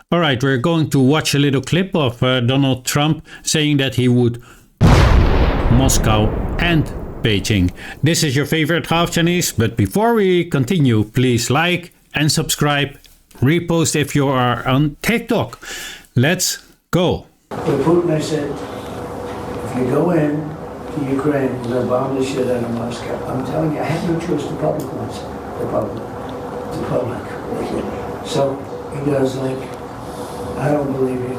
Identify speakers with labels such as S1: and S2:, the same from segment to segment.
S1: All right, we're going to watch a little clip of Donald Trump saying that he would Moscow and Beijing. This is your favorite half Chinese, but before we continue, please like and subscribe, repost if you are on TikTok. Let's go.
S2: With Putin, I said, if you go in to Ukraine, we're going to bomb the shit out of Moscow. I'm telling you, I have no choice. The public wants it. The public. So he goes like, I don't believe you.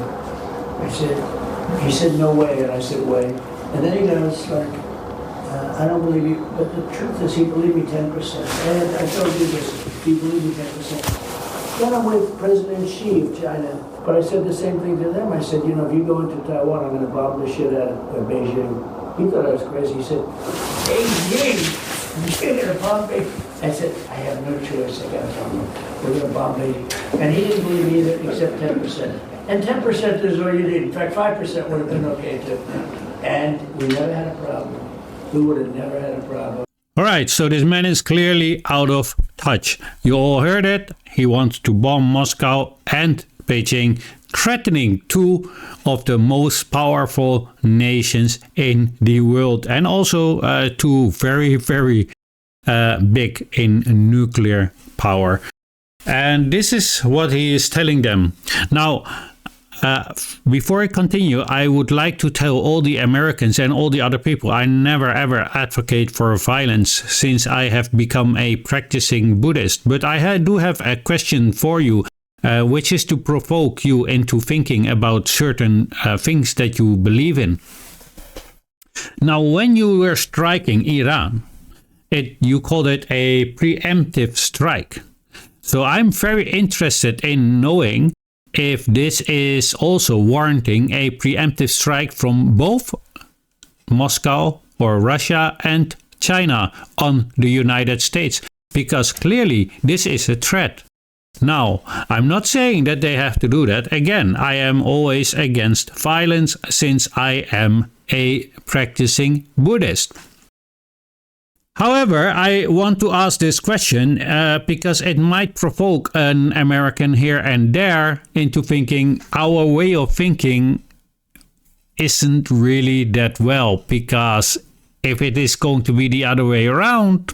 S2: He said, no way, and I said, way. And then he goes like, I don't believe you, but the truth is he believed me 10%. And I told you this, he believed me 10%. Then I'm with President Xi of China, but I said the same thing to them. I said, you know, if you go into Taiwan, I'm going to bomb the shit out of Beijing. He thought I was crazy. He said, Beijing, you're going to bomb Beijing. I said, I have no choice. I got to bomb them. We're going to bomb Beijing. And he didn't believe me either, except 10%. And 10% is all you need. In fact, 5% would have been okay too. And we never had a problem. We would have never had a problem.
S1: All right, so this man is clearly out of touch. You all heard it. He wants to bomb Moscow and Beijing, threatening two of the most powerful nations in the world, and also two very, very big in nuclear power. And this is what he is telling them. Now, before I continue, I would like to tell all the Americans and all the other people, I never ever advocate for violence since I have become a practicing Buddhist. But I do have a question for you, which is to provoke you into thinking about certain things that you believe in. Now, when you were striking Iran, you called it a preemptive strike. So I'm very interested in knowing if this is also warranting a preemptive strike from both Moscow or Russia and China on the United States, because clearly this is a threat. Now, I'm not saying that they have to do that. Again, I am always against violence since I am a practicing Buddhist. However, I want to ask this question because it might provoke an American here and there into thinking our way of thinking isn't really that well, because if it is going to be the other way around,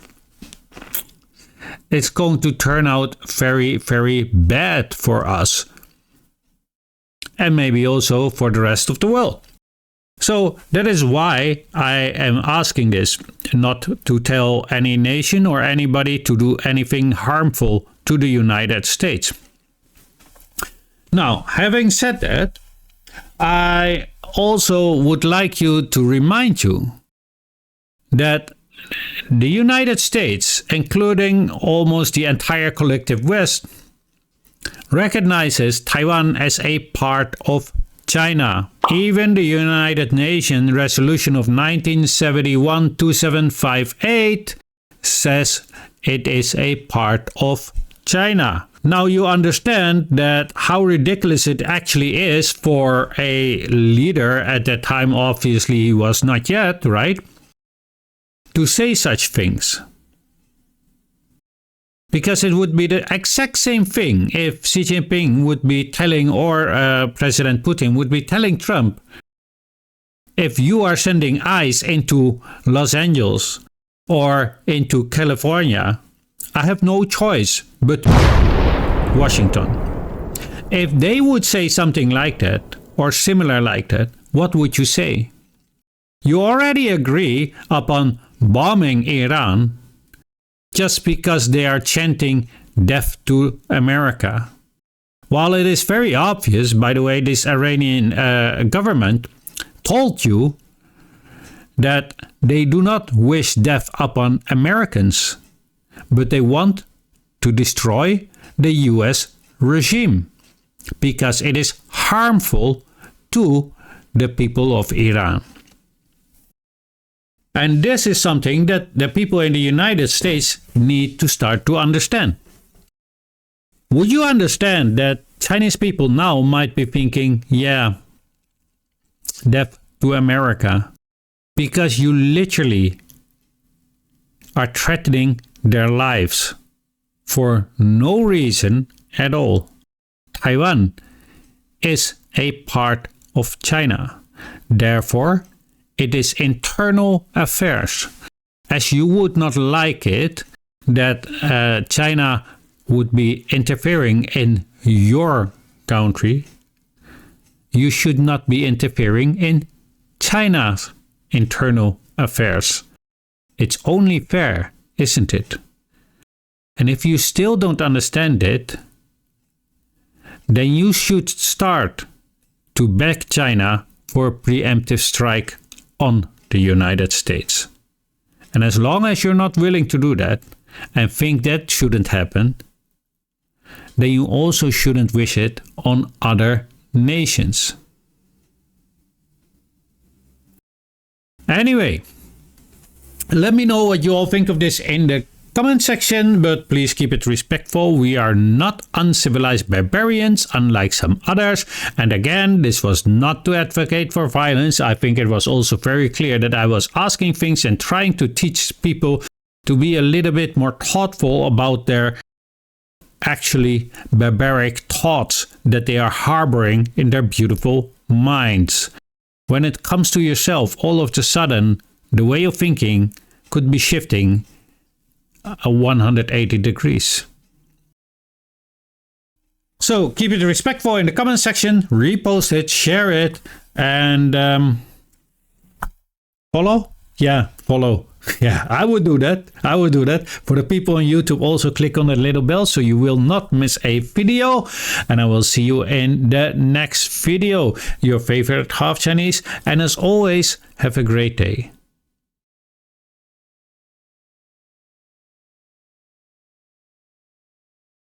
S1: it's going to turn out very, very bad for us, and maybe also for the rest of the world. So that is why I am asking this, not to tell any nation or anybody to do anything harmful to the United States. Now, having said that, I also would like you to remind you that the United States, including almost the entire collective West, recognizes Taiwan as a part of China. Even the United Nations resolution of 1971-2758 says it is a part of China. Now you understand that how ridiculous it actually is for a leader at that time, obviously he was not yet, right, to say such things. Because it would be the exact same thing if Xi Jinping would be telling, or President Putin would be telling Trump, if you are sending ICE into Los Angeles or into California, I have no choice but Washington. If they would say something like that, or similar like that, what would you say? You already agree upon bombing Iran just because they are chanting death to America. While it is very obvious, by the way, this Iranian government told you that they do not wish death upon Americans, but they want to destroy the US regime because it is harmful to the people of Iran. And this is something that the people in the United States need to start to understand. Would you understand that Chinese people now might be thinking, yeah, death to America, because you literally are threatening their lives for no reason at all. Taiwan is a part of China. Therefore, it is internal affairs. As you would not like it that China would be interfering in your country, you should not be interfering in China's internal affairs. It's only fair, isn't it? And if you still don't understand it, then you should start to back China for a preemptive strike on the United States. And as long as you're not willing to do that and think that shouldn't happen, then you also shouldn't wish it on other nations. Anyway, let me know what you all think of this in the comment section, but please keep it respectful. We are not uncivilized barbarians, unlike some others. And again, this was not to advocate for violence. I think it was also very clear that I was asking things and trying to teach people to be a little bit more thoughtful about their actually barbaric thoughts that they are harboring in their beautiful minds. When it comes to yourself, all of a sudden, the way of thinking could be shifting 180 degrees. So keep it respectful in the comment section, repost it, share it, and follow? Yeah, follow. Yeah, I would do that. I would do that. For the people on YouTube, also click on the little bell so you will not miss a video. And I will see you in the next video. Your favorite half Chinese. And as always, have a great day.